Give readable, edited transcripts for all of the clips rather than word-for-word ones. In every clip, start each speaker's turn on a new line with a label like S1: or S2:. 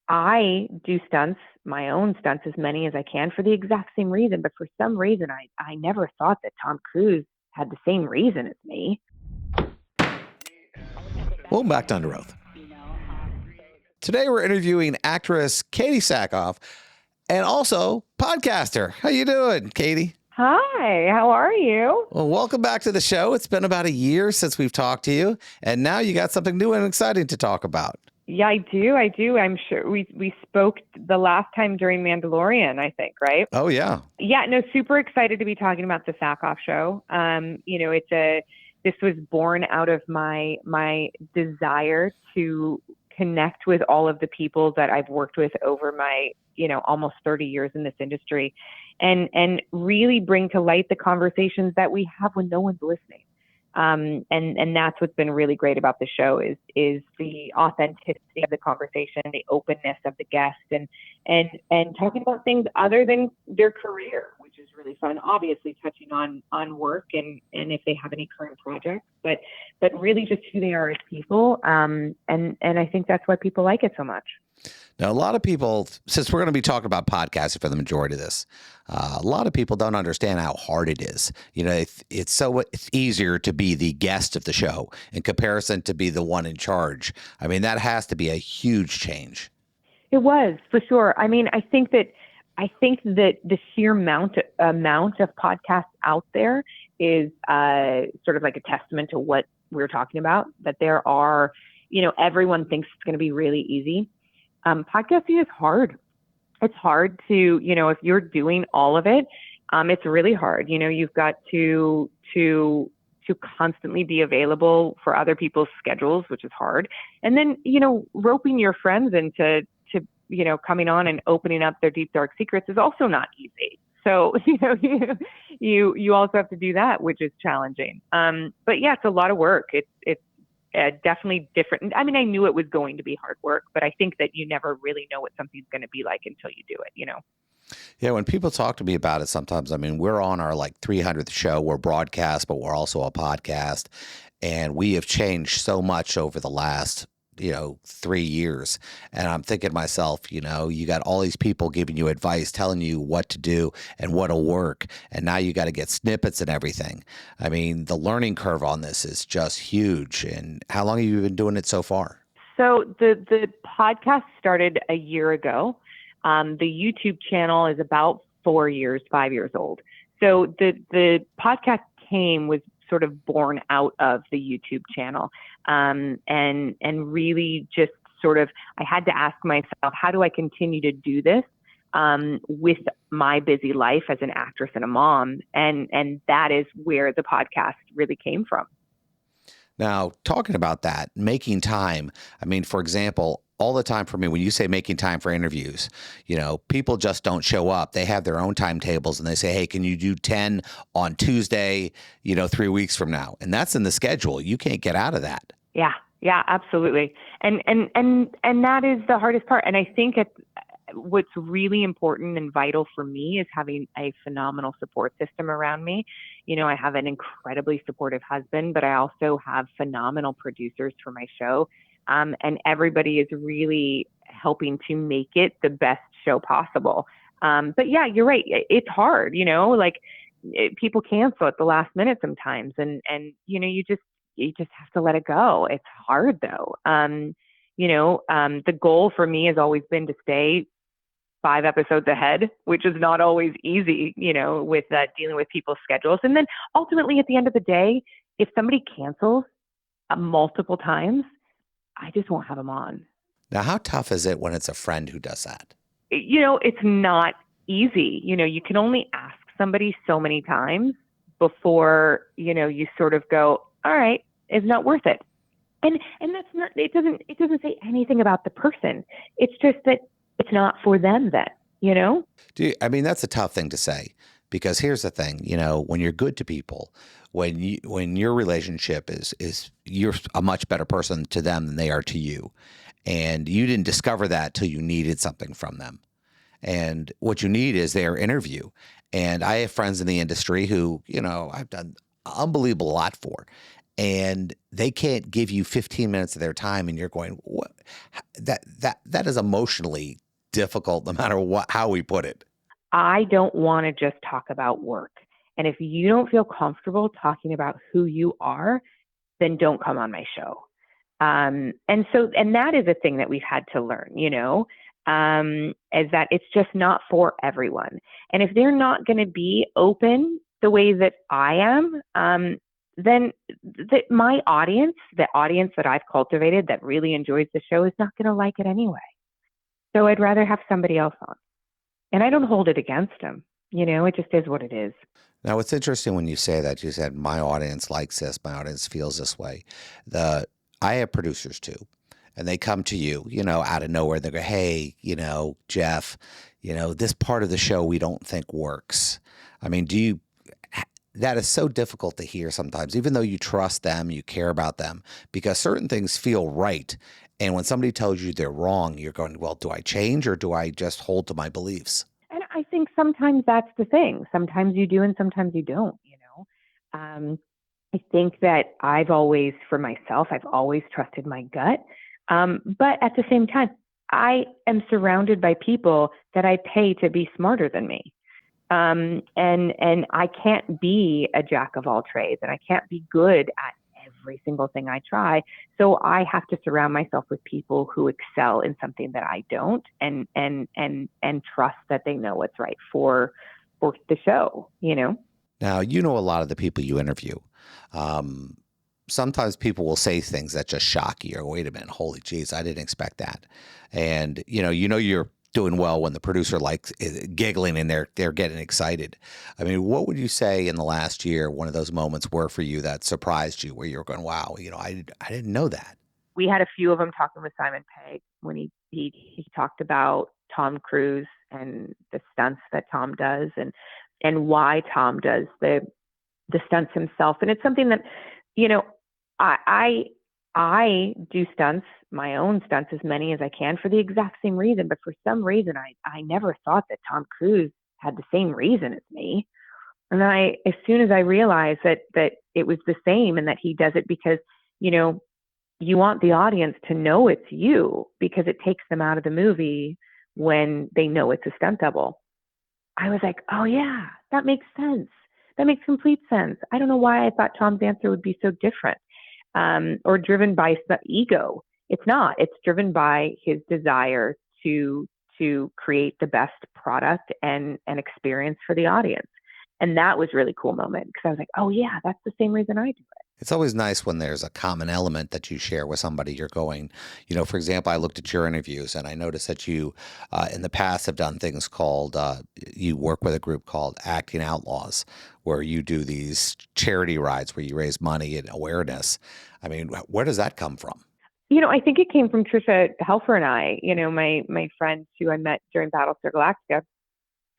S1: I do stunts, my own stunts, as many as I can for the exact same reason. But for some reason, I never thought that Tom Cruise had the same reason as me.
S2: Welcome back to Under Oath. Today we're interviewing actress Katee Sackhoff and also podcaster. How you doing, Katee?
S1: Hi, how are you?
S2: Well, welcome back to the show. It's been about a year since we've talked to you, and now you got something new and exciting to talk about.
S1: Yeah, I do. I'm sure we spoke the last time during Mandalorian, I think, right?
S2: Oh, yeah.
S1: Yeah, no, super excited to be talking about the Sackhoff show. This was born out of my desire to connect with all of the people that I've worked with over my, almost 30 years in this industry, and really bring to light the conversations that we have when no one's listening. And that's what's been really great about the show is the authenticity of the conversation, the openness of the guest, and talking about things other than their career, which is really fun. Obviously touching on work and if they have any current projects, but really just who they are as people. And I think that's why people like it so much.
S2: Now, a lot of people, since we're going to be talking about podcasting for the majority of this, a lot of people don't understand how hard it is. It's easier to be the guest of the show in comparison to be the one in charge. I mean, that has to be a huge change.
S1: It was, for sure. I mean, I think that the sheer amount of podcasts out there is sort of like a testament to what we're talking about, that there are, everyone thinks it's going to be really easy. Podcasting is hard. It's hard to, if you're doing all of it, it's really hard. You've got to constantly be available for other people's schedules, which is hard. And then, roping your friends into coming on and opening up their deep, dark secrets is also not easy. So, you also have to do that, which is challenging. But yeah, it's a lot of work. It's definitely different. I mean, I knew it was going to be hard work, but I think that you never really know what something's going to be like until you do it,
S2: Yeah, when people talk to me about it sometimes, I mean, we're on our 300th show. We're broadcast, but we're also a podcast. And we have changed so much over the last 3 years. And I'm thinking to myself, you got all these people giving you advice, telling you what to do and what'll work. And now you got to get snippets and everything. I mean, the learning curve on this is just huge. And how long have you been doing it so far?
S1: So the podcast started a year ago. The YouTube channel is about 5 years old. So the podcast was sort of born out of the YouTube channel. And really just sort of, I had to ask myself, how do I continue to do this with my busy life as an actress and a mom? And that is where the podcast really came from.
S2: Now, talking about that, making time, I mean, for example, all the time for me, when you say making time for interviews, people just don't show up. They have their own timetables and they say, hey, can you do 10 on Tuesday, 3 weeks from now? And that's in the schedule. You can't get out of that.
S1: Yeah, absolutely. And that is the hardest part. And I think what's really important and vital for me is having a phenomenal support system around me. I have an incredibly supportive husband, but I also have phenomenal producers for my show. And everybody is really helping to make it the best show possible. But yeah, you're right. It's hard, people cancel at the last minute sometimes. And you just have to let it go. It's hard though. The goal for me has always been to stay 5 episodes ahead, which is not always easy, with dealing with people's schedules. And then ultimately at the end of the day, if somebody cancels multiple times, I just won't have them on.
S2: Now, how tough is it when it's a friend who does that?
S1: It's not easy. You can only ask somebody so many times before, you sort of go, all right, it's not worth it. And that's not, it doesn't say anything about the person. It's just that it's not for them then,
S2: I mean, that's a tough thing to say, because here's the thing, when you're good to people, when your relationship is you're a much better person to them than they are to you. And you didn't discover that till you needed something from them. And what you need is their interview. And I have friends in the industry who, I've done unbelievable lot for. and they can't give you 15 minutes of their time, and you're going, what? That is emotionally difficult, no matter how we put it.
S1: I don't want to just talk about work. And if you don't feel comfortable talking about who you are, then don't come on my show. And that is a thing that we've had to learn, is that it's just not for everyone. And if they're not going to be open the way that I am, then my audience, the audience that I've cultivated that really enjoys the show, is not going to like it anyway. So I'd rather have somebody else on. And I don't hold it against them. It just is what it is.
S2: Now, it's interesting when you say that. You said, my audience likes this, my audience feels this way. I have producers too, and they come to you, out of nowhere. They go, hey, Jeff, this part of the show we don't think works. I mean, that is so difficult to hear sometimes, even though you trust them, you care about them, because certain things feel right. And when somebody tells you they're wrong, you're going, well, do I change or do I just hold to my beliefs?
S1: And I think sometimes that's the thing. Sometimes you do and sometimes you don't, I think that I've always trusted my gut. But at the same time, I am surrounded by people that I pay to be smarter than me. And I can't be a jack of all trades, and I can't be good at every single thing I try. So I have to surround myself with people who excel in something that I don't, and trust that they know what's right for the show,
S2: Now, a lot of the people you interview. Sometimes people will say things that just shock you, or wait a minute, holy jeez, I didn't expect that. And you're doing well when the producer is giggling and they're getting excited. I mean, what would you say in the last year one of those moments were for you that surprised you, where you're going, wow, I didn't know that?
S1: We had a few of them talking with Simon Pegg when he talked about Tom Cruise and the stunts that Tom does, and why Tom does the stunts himself. And it's something that, I do stunts, my own stunts, as many as I can, for the exact same reason. But for some reason, I never thought that Tom Cruise had the same reason as me. And then as soon as I realized that it was the same, and that he does it because, you want the audience to know it's you, because it takes them out of the movie when they know it's a stunt double. I was like, oh yeah, that makes sense. That makes complete sense. I don't know why I thought Tom's answer would be so different, or driven by the ego. It's not. It's driven by his desire to create the best product and experience for the audience. And that was a really cool moment, because I was like, oh yeah, that's the same reason I do it.
S2: It's always nice when there's a common element that you share with somebody. You're going, for example, I looked at your interviews and I noticed that you, in the past, have done things called, you work with a group called Acting Outlaws, where you do these charity rides where you raise money and awareness. I mean, where does that come from?
S1: I think it came from Trisha Helfer and I, my friends who I met during Battlestar Galactica.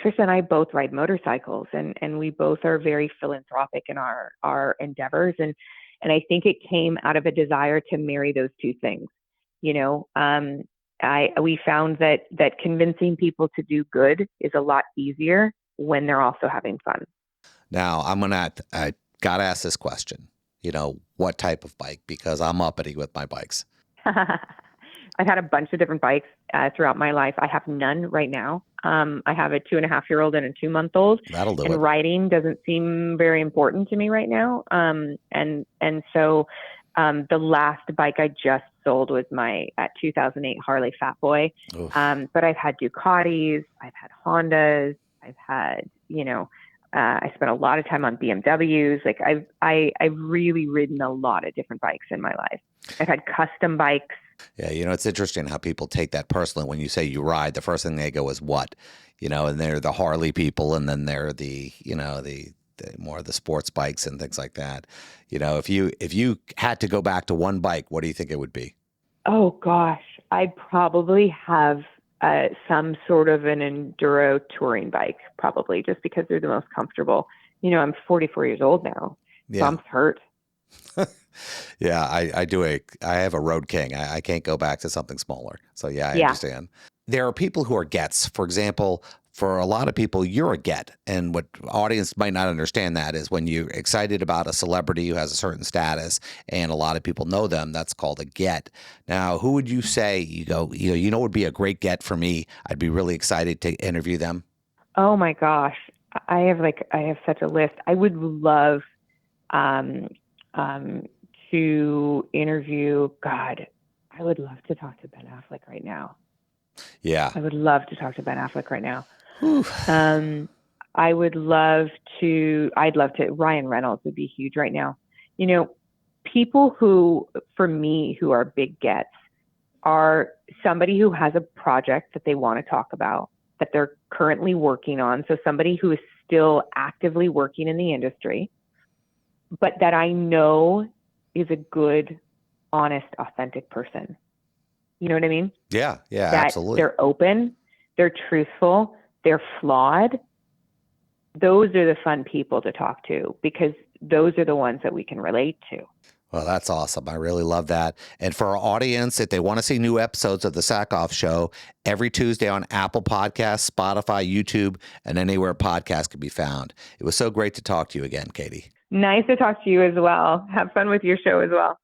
S1: Trisha and I both ride motorcycles, and we both are very philanthropic in our endeavors. And I think it came out of a desire to marry those two things. We found that convincing people to do good is a lot easier when they're also having fun.
S2: Now, I got to ask this question, what type of bike? Because I'm uppity with my bikes.
S1: I've had a bunch of different bikes throughout my life. I have none right now. I have a 2.5-year-old and a 2-month-old.
S2: That'll do it.
S1: And riding doesn't seem very important to me right now. So the last bike I just sold was my 2008 Harley Fat Boy. But I've had Ducatis, I've had Hondas, I've had, I spent a lot of time on BMWs. Like I've really ridden a lot of different bikes in my life. I've had custom bikes.
S2: Yeah, it's interesting how people take that personally. When you say you ride, the first thing they go is what, and they're the Harley people, and then they're the more of the sports bikes and things like that. If you had to go back to one bike, what do you think it would be?
S1: Oh gosh, I'd probably have some sort of an enduro touring bike, probably, just because they're the most comfortable. I'm 44 years old now.
S2: Yeah.
S1: So I'm hurt.
S2: Yeah, I have a Road King. I can't go back to something smaller. So yeah, I understand. There are people who are gets. For example, for a lot of people, you're a get. And what audience might not understand that is when you're excited about a celebrity who has a certain status and a lot of people know them, that's called a get. Now, who would you say what would be a great get for me? I'd be really excited to interview them.
S1: Oh my gosh. I have such a list. I would love um, to interview, God, I would love to talk to Ben Affleck right now.
S2: Yeah.
S1: I would love to talk to Ben Affleck right now.
S2: Whew.
S1: I'd love to, Ryan Reynolds would be huge right now. You know, people who, for me, who are big gets are somebody who has a project that they want to talk about that they're currently working on. So somebody who is still actively working in the industry, but that I know is a good, honest, authentic person. You know what I mean?
S2: Yeah,
S1: That
S2: absolutely.
S1: they're open, they're truthful, they're flawed. Those are the fun people to talk to because those are the ones that we can relate to.
S2: Well, that's awesome. I really love that. And for our audience, if they want to see new episodes of The Sackhoff Show, every Tuesday on Apple Podcasts, Spotify, YouTube, and anywhere podcasts can be found. It was so great to talk to you again, Katee.
S1: Nice to talk to you as well. Have fun with your show as well.